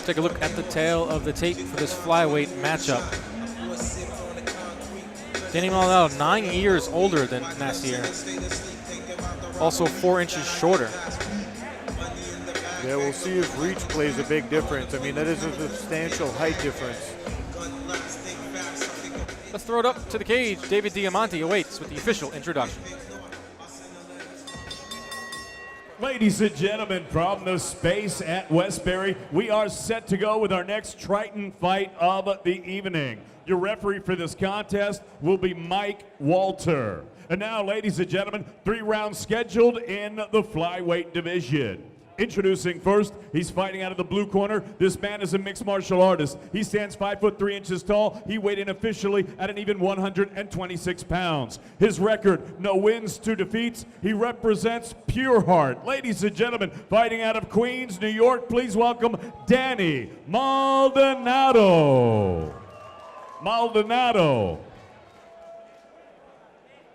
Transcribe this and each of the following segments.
Take a look at the tail of the tape for this flyweight matchup. Danny Maldonado, 9 years older than Nasr. Also 4 inches shorter. Yeah, we'll see if reach plays a big difference. I mean, that is a substantial height difference. Let's throw it up to the cage. David Diamante awaits with the official introduction. Ladies and gentlemen, from the space at Westbury, we are set to go with our next Triton fight of the evening. Your referee for this contest will be Mike Walter. And now, ladies and gentlemen, 3 rounds scheduled in the flyweight division. Introducing first, he's fighting out of the blue corner. This man is a mixed martial artist. He stands 5'3" tall. He weighed in officially at an even 126 pounds. His record, no wins, 2 defeats. He represents Pure Heart. Ladies and gentlemen, fighting out of Queens, New York, please welcome Danny Maldonado.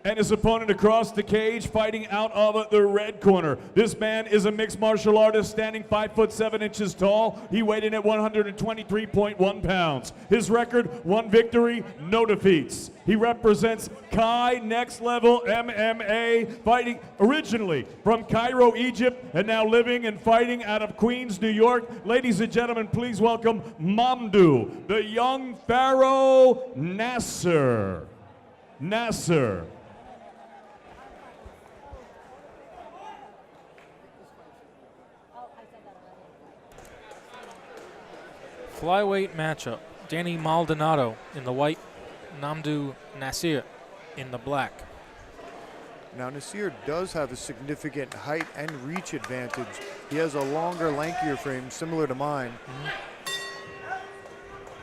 And his opponent across the cage, fighting out of the red corner. This man is a mixed martial artist, standing 5'7" tall. He weighed in at 123.1 pounds. His record, 1 victory, no defeats. He represents Kai Next Level MMA, fighting originally from Cairo, Egypt, and now living and fighting out of Queens, New York. Ladies and gentlemen, please welcome Mamdou, the young Pharaoh Nasr. Flyweight matchup. Danny Maldonado in the white, Mamdou Nasr in the black. Now, Nasr does have a significant height and reach advantage. He has a longer, lankier frame, similar to mine.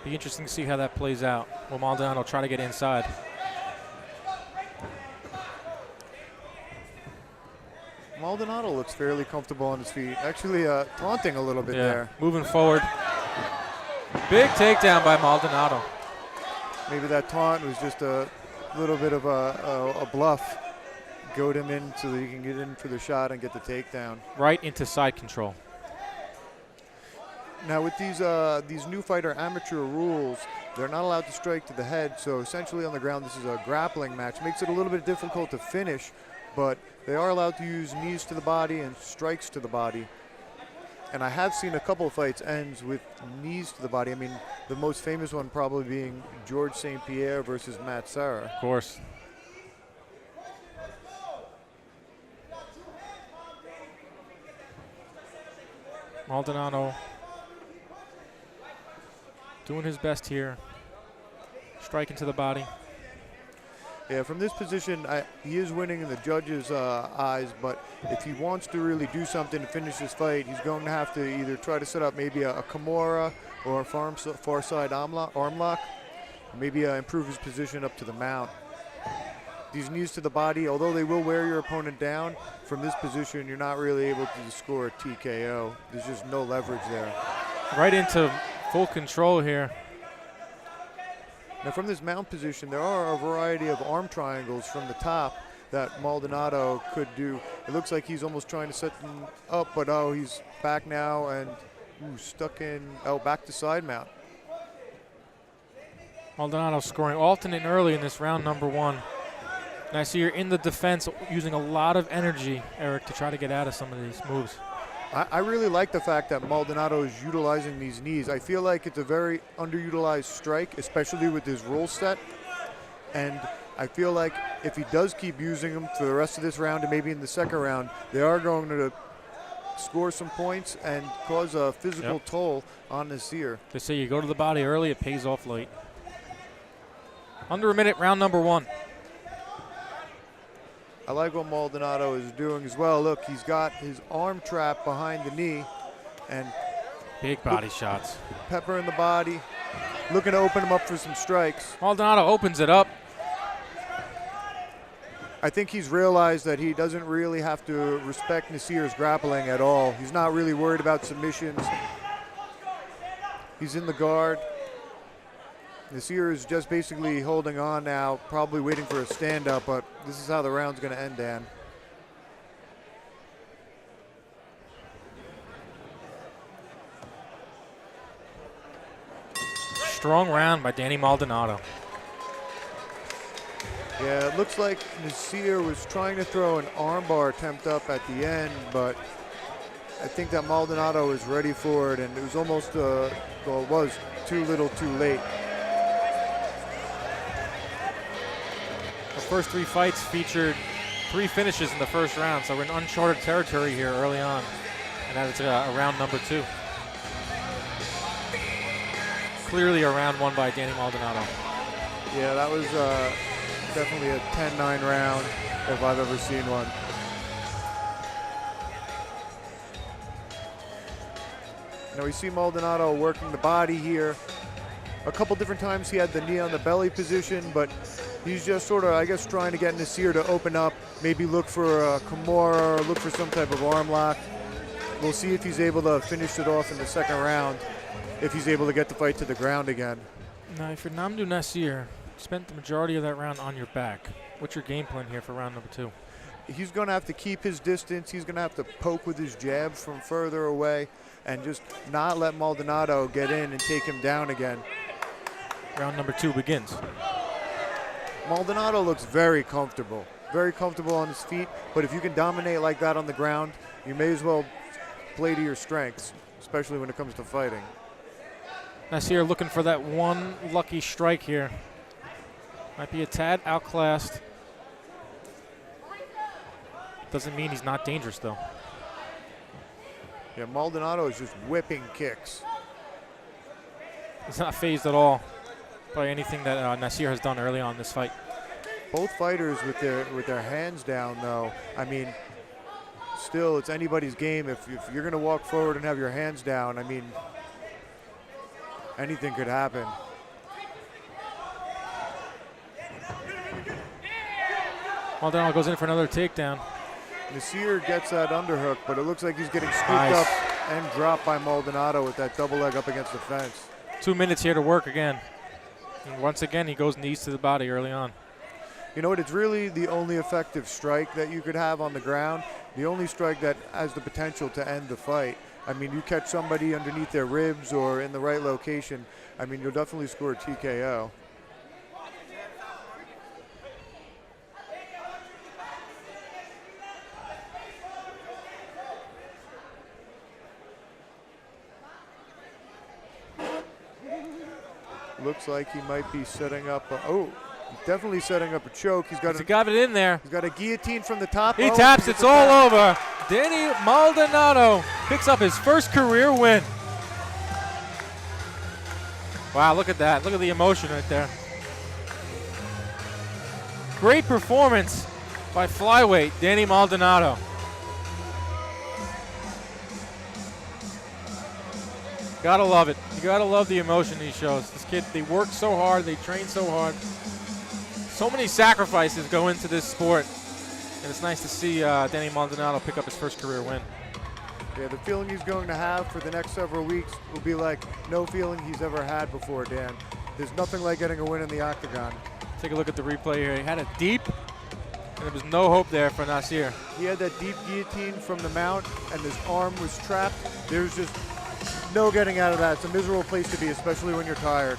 Be interesting to see how that plays out. Will Maldonado try to get inside? Maldonado looks fairly comfortable on his feet. Actually taunting a little bit there. Moving forward. Big takedown by Maldonado. Maybe that taunt was just a little bit of a bluff. Goad him in so that he can get in for the shot and get the takedown. Right into side control. Now with these new fighter amateur rules, they're not allowed to strike to the head, so essentially on the ground this is a grappling match. Makes it a little bit difficult to finish, but they are allowed to use knees to the body and strikes to the body. And I have seen a couple of fights ends with knees to the body. I mean, the most famous one probably being George St. Pierre versus Matt Serra. Of course. Maldonado doing his best here. Striking to the body. Yeah, from this position, he is winning in the judges' eyes, but if he wants to really do something to finish this fight, he's going to have to either try to set up maybe a Kimura or a far side arm lock, maybe improve his position up to the mount. These knees to the body, although they will wear your opponent down, from this position, you're not really able to score a TKO. There's just no leverage there. Right into full control here. Now from this mount position, there are a variety of arm triangles from the top that Maldonado could do. It looks like he's almost trying to set them up, but he's back now and stuck in, back to side mount. Maldonado scoring alternate early in this round number 1. Nasr in the defense, using a lot of energy, Eric, to try to get out of some of these moves. I really like the fact that Maldonado is utilizing these knees. I feel like it's a very underutilized strike, especially with his roll set. And I feel like if he does keep using them for the rest of this round and maybe in the second round, they are going to score some points and cause a physical toll on Nasr. They say you go to the body early, it pays off late. Under a minute, round number 1. I like what Maldonado is doing as well. Look, he's got his arm trap behind the knee and big body shots. Pepper in the body, looking to open him up for some strikes. Maldonado opens it up. I think he's realized that he doesn't really have to respect Nasr's grappling at all. He's not really worried about submissions. He's in the guard. Nasr is just basically holding on now, probably waiting for a stand-up, but this is how the round's going to end, Dan. strong round by Danny Maldonado. Yeah, it looks like Nasr was trying to throw an armbar attempt up at the end, but I think that Maldonado was ready for it, and it was almost, well, it was too little too late. The first 3 fights featured 3 finishes in the first round, so we're in uncharted territory here early on, and that is a round number 2. Clearly a round won by Danny Maldonado. Yeah, that was definitely a 10-9 round if I've ever seen one. Now we see Maldonado working the body here. A couple different times he had the knee on the belly position, but he's just sort of, I guess, trying to get Nasr to open up, maybe look for a Kimura, or look for some type of arm lock. We'll see if he's able to finish it off in the second round, if he's able to get the fight to the ground again. Now, if you're Mamdou Nasr, spent the majority of that round on your back. What's your game plan here for round number 2? He's going to have to keep his distance. He's going to have to poke with his jab from further away and just not let Maldonado get in and take him down again. Round number 2 begins. Maldonado looks very comfortable on his feet, but if you can dominate like that on the ground, you may as well play to your strengths, especially when it comes to fighting. Nasr looking for that one lucky strike here. Might be a tad outclassed. Doesn't mean he's not dangerous, though. Yeah, Maldonado is just whipping kicks. He's not phased at all by anything that Nasr has done early on in this fight. Both fighters with their hands down, though. I mean, still, it's anybody's game. If you're going to walk forward and have your hands down, I mean, anything could happen. Maldonado goes in for another takedown. Nasr gets that underhook, but it looks like he's getting scooped up and dropped by Maldonado with that double leg up against the fence. 2 minutes here to work again. And once again, he goes knees to the body early on. You know what? It's really the only effective strike that you could have on the ground. The only strike that has the potential to end the fight. I mean, you catch somebody underneath their ribs or in the right location, I mean, you'll definitely score a TKO. Looks like he might be setting up he's definitely setting up a choke. He's got it in there. He's got a guillotine from the top. He taps, it's all over. Danny Maldonado picks up his first career win. Wow, look at that. Look at the emotion right there. Great performance by flyweight Danny Maldonado. Gotta love it. You gotta love the emotion he shows. This kid, they work so hard, they train so hard. So many sacrifices go into this sport. And it's nice to see Danny Maldonado pick up his first career win. Yeah, the feeling he's going to have for the next several weeks will be like no feeling he's ever had before, Dan. There's nothing like getting a win in the octagon. Take a look at the replay here. He had it deep, and there was no hope there for Nasr. He had that deep guillotine from the mount, and his arm was trapped. There's just no getting out of that. It's a miserable place to be, especially when you're tired.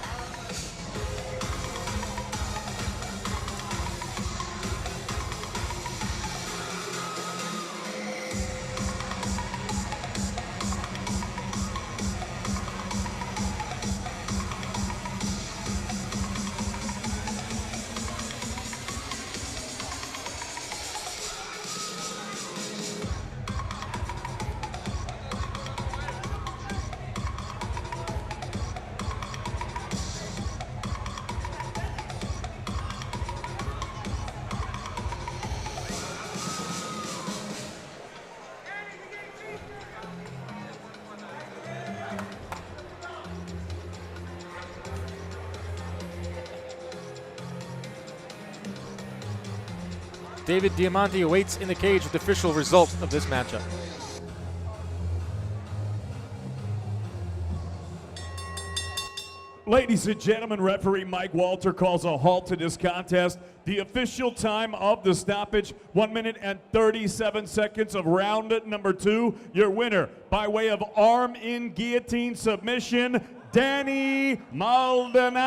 David Diamante awaits in the cage with the official result of this matchup. Ladies and gentlemen, referee Mike Walter calls a halt to this contest. The official time of the stoppage, 1 minute and 37 seconds of round number 2. Your winner by way of arm in guillotine submission, Danny Maldonado.